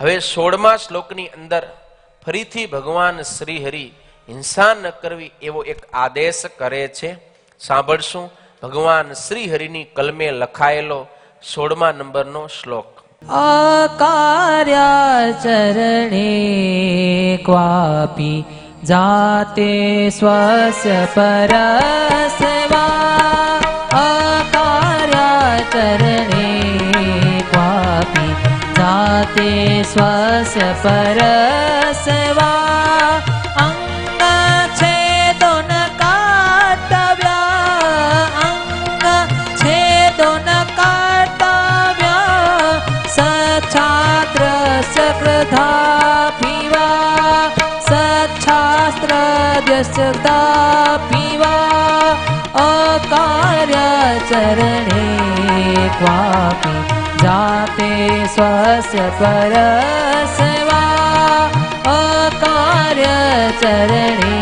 હવે 16મા શ્લોકની અંદર ફરીથી ભગવાન શ્રી હરિ હિંસા ન કરવી એવો એક આદેશ કરે છે. સાંભળશું ભગવાન શ્રી હરિની કલમે લખાયેલો 16મા નંબરનો શ્લોક. અકાર્યાચરણે ક્વાપી જાતે સ્વસ્ય પરસવા. અકાર્યાચરણે ક્વાપી જાતે સ્વસ્ય પરસવા. અંગછેદો ન કર્તવ્ય, અંગછેદો ન કર્તવ્ય. સચ્છાત્ર સકૃધાપિવા, સચ્છાસ્ત્ર દ્યસ્યતાપિવા. અકાર્યાચરણે ક્વાપી જાતે સ્વસ્ય પરસવા. અકાર્યાચરણે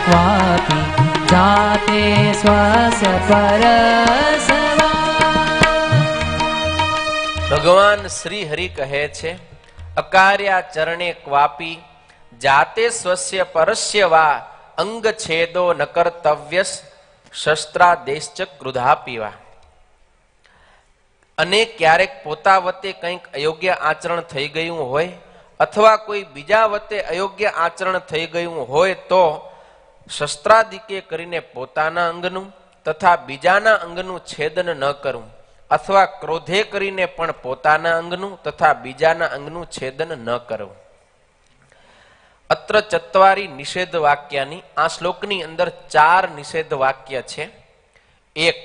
ક્વાપી જાતે સ્વસ્ય પરસવા. ભગવાન શ્રી હરિ કહે છે, અકાર્યાચરણે ક્વાપી જાતે સ્વસ્ય પરસ્ય વા. અંગ છેદો ન કર્તવ્ય શસ્ત્રાદેશ્ચ ક્રુધાપીવા. અને ક્યારેક પોતા વતે કંઈક અયોગ્ય આચરણ થઈ ગયું હોય અથવા કોઈ બીજા વતે અયોગ્ય આચરણ થઈ ગયું હોય તો શસ્ત્રાદિકે કરીને પોતાના અંગનું તથા બીજાના અંગનું છેદન ન કરવું, અથવા ક્રોધે કરીને પણ પોતાના અંગનું તથા બીજાના અંગનું છેદન ન કરવું. અત્ર ચત્વારી નિષેધ વાક્યની આ શ્લોકની અંદર 4 નિષેધ વાક્ય છે. 1.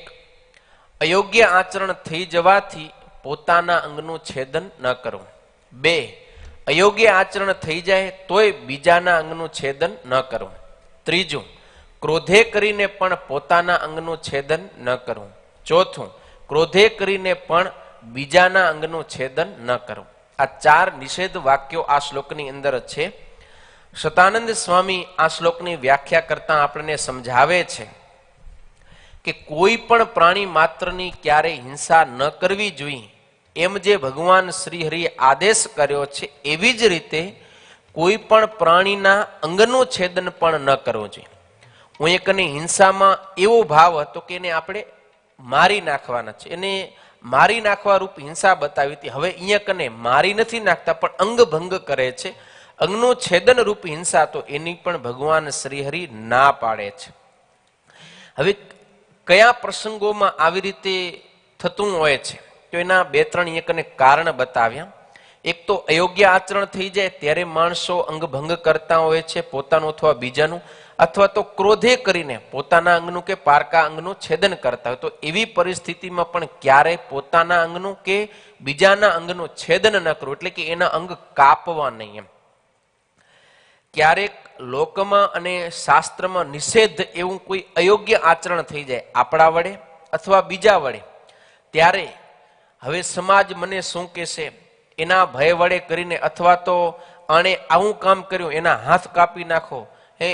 અયોગ્ય આચરણ થઈ જવાથી પોતાના અંગનું છેદન ન કરવું. 2. અયોગ્ય આચરણ થઈ જાય તોય બીજાના અંગનું છેદન ન કરવું. 3. ક્રોધે કરીને પણ પોતાના અંગનું છેદન ન કરવું. 4. ક્રોધે કરીને પણ બીજાના અંગનું છેદન ન કરવું. આ 4 નિષેધ વાક્યો આ શ્લોકની અંદર છે. સતાનંદ સ્વામી આ શ્લોકની વ્યાખ્યા કરતા આપણને સમજાવે છે કે કોઈ પણ પ્રાણી માત્રની ક્યારેય હિંસા ન કરવી જોઈએ. એમ જે ભગવાન શ્રી હરિએ આદેશ કર્યો છે એવી જ રીતે કોઈ પણ પ્રાણીના અંગનું છેદન પણ ન કરવું જોઈએ. હું એકને હિંસામાં એવો ભાવ હતો કે એને આપણે મારી નાખવાના છે, એને મારી નાખવા રૂપ હિંસા બતાવી હતી. હવે અહીંયા કને મારી નથી નાખતા પણ અંગભંગ કરે છે, અંગનું છેદન રૂપ હિંસા, તો એની પણ ભગવાન શ્રી હરિ ના પાડે છે. હવે કયા પ્રસંગોમાં આવી રીતે થતું હોય છે તો એના 2-3 એકને કારણ બતાવ્યા. એક તો અયોગ્ય આચરણ થઈ જાય ત્યારે માણસો અંગભંગ કરતા હોય છે, પોતાનું અથવા બીજાનું, અથવા તો ક્રોધે કરીને પોતાના અંગનું કે પારકા અંગનું છેદન કરતા હોય. તો એવી પરિસ્થિતિમાં પણ ક્યારેય પોતાના અંગનું કે બીજાના અંગનું છેદન ન કરવું, એટલે કે એના અંગ કાપવા નહીં. એમ ક્યારેક લોકમાં અને શાસ્ત્રમાં નિષેધ એવું કોઈ અયોગ્ય આચરણ થઈ જાય આપણા વડે અથવા બીજા વડે, ત્યારે હવે સમાજ મને શું કહેશે એના ભય વડે કરીને, અથવા તો આણે આવું કામ કર્યું એના હાથ કાપી નાખો,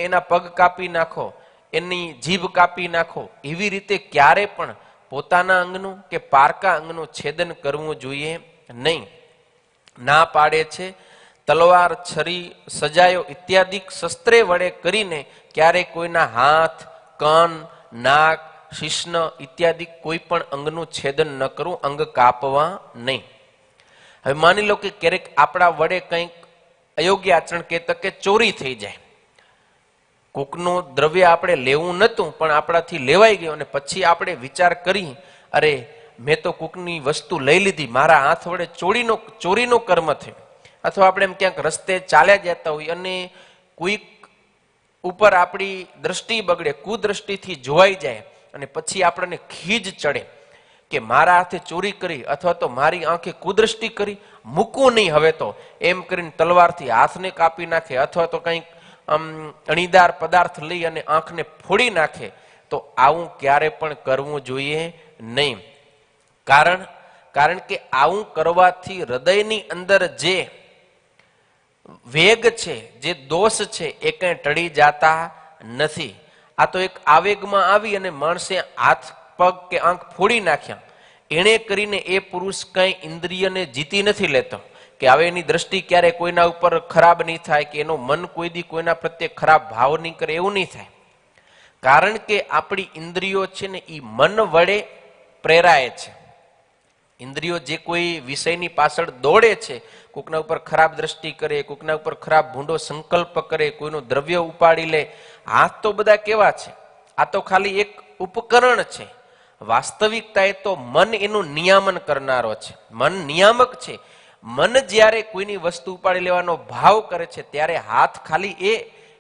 એના પગ કાપી નાખો, એની જીભ કાપી નાખો, એવી રીતે ક્યારે પણ પોતાના અંગનું કે પારકા અંગનું છેદન કરવું જોઈએ નહીં. ના પાડે છે. તલવાર, છરી, સજાયો ઇત્યાદિ શસ્ત્રે વડે કરીને ક્યારેય કોઈના હાથ, કાન, નાક, શિશ્ન ઇત્યાદિ કોઈ પણ અંગનું છેદન ન કરવું, અંગ કાપવા નહીં. હવે માની લો કે ક્યારેક આપણા વડે કંઈક અયોગ્ય આચરણ કે તકે ચોરી થઈ જાય, કોકનું દ્રવ્ય આપણે લેવું નહોતું પણ આપણાથી લેવાઈ ગયું અને પછી આપણે વિચાર કરી, અરે મેં તો કોકની વસ્તુ લઈ લીધી, મારા હાથ વડે ચોરીનો કર્મ થયો. અથવા આપણે એમ ક્યાંક રસ્તે ચાલ્યા જતા હોય અને કોઈક ઉપર આપણી દ્રષ્ટિ બગડે, કુદ્રષ્ટિથી જોવાઈ જાય અને પછી આપણને ખીજ ચડે કે મારા હાથે ચોરી કરી અથવા તો મારી આંખે કુદ્રષ્ટિ કરી, મૂકવું નહીં હવે તો, એમ કરીને તલવારથી હાથને કાપી નાખે અથવા તો કંઈક અણીદાર પદાર્થ લઈ અને આંખને ફોડી નાખે, તો આવું ક્યારે પણ કરવું જોઈએ નહીં. કારણ કે આવું કરવાથી હૃદયની અંદર જે વેગ છે, જે દોષ છે, એ કંઈ ટળી જાતા નથી. આ તો એક આવેગમાં આવી અને માણસે હાથ, પગ કે આંખ ફોડી નાખ્યા, એણે કરીને એ પુરુષ કઈ ઇન્દ્રિયને જીતી નથી લેતો કે હવે એની દ્રષ્ટિ ક્યારે કોઈના ઉપર ખરાબ નહીં થાય, કે એનું મન કોઈ દી કોઈના પ્રત્યે ખરાબ ભાવ નહીં કરે, એવું નહીં થાય. કારણ કે આપણી ઇન્દ્રિયો છે ને એ મન વડે પ્રેરાય છે. ઇન્દ્રિયો જે કોઈ વિષયની પાછળ દોડે છે, કોકના ઉપર ખરાબ દ્રષ્ટિ કરે, કોકના ઉપર ખરાબ ભૂંડો સંકલ્પ કરે, કોઈનું દ્રવ્ય ઉપાડી લે, હાથ તો બધા કેવા છે, આ તો ખાલી એક ઉપકરણ છે. વાસ્તવિકતાએ તો મન એનું નિયામન કરનારો છે, મન નિયામક છે. મન જ્યારે કોઈની વસ્તુ ઉપાડી લેવાનો ભાવ કરે છે ત્યારે હાથ ખાલી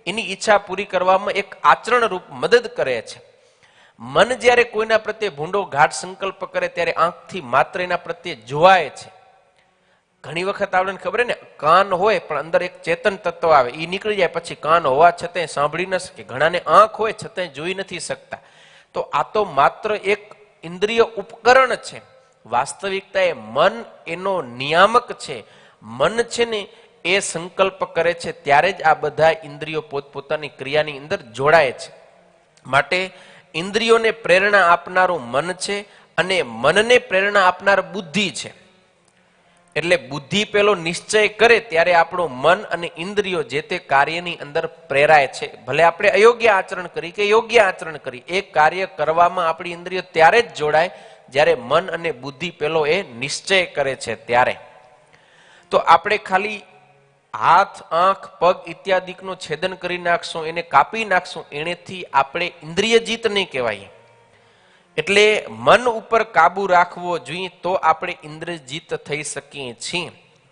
એની ઈચ્છા પૂરી કરવામાં એક આચરણ રૂપ મદદ કરે છે. મન જ્યારે કોઈના પ્રત્યે ભૂંડો ગાઢ સંકલ્પ કરે ત્યારે આંખથી માત્ર એના પ્રત્યે જોવાય છે. ઘણી વખત આપણને ખબર ને, કાન હોય પણ અંદર એક ચેતન તત્વ આવે, એ નીકળી જાય પછી કાન હોવા છતાંય સાંભળી ન શકે. ઘણાને આંખ હોય છતાંય જોઈ નથી શકતા. તો આ તો માત્ર એક ઇન્દ્રિય ઉપકરણ છે. વાસ્તવિકતાએ મન એનો નિયામક છે. મન છે ને એ સંકલ્પ કરે છે ત્યારે જ આ બધા ઇન્દ્રિયો પોતપોતાની ક્રિયાની અંદર જોડાય છે. માટે ઇન્દ્રિયોને પ્રેરણા આપનારું મન છે અને મનને પ્રેરણા આપનાર બુદ્ધિ છે. એટલે બુદ્ધિ પેલો નિશ્ચય કરે ત્યારે આપણું મન અને ઇન્દ્રિયો જે તે કાર્યની અંદર પ્રેરાય છે. ભલે આપણે અયોગ્ય આચરણ કરી કે યોગ્ય આચરણ કરી, એ કાર્ય કરવામાં આપણી ઇન્દ્રિયો ત્યારે જ જોડાય જ્યારે મન અને બુદ્ધિ પેલો એ નિશ્ચય કરે છે ત્યારે. તો આપણે ખાલી હાથ, આંખ, પગ ઇત્યાદિકનું છેદન કરી નાખશું, એને કાપી નાખશું, એનેથી આપણે ઇન્દ્રિય જીત નહીં કહેવાય. એટલે મન ઉપર કાબુ રાખવો જોઈએ તો આપણે ઇન્દ્રિય જીત થઈ શકીએ છીએ.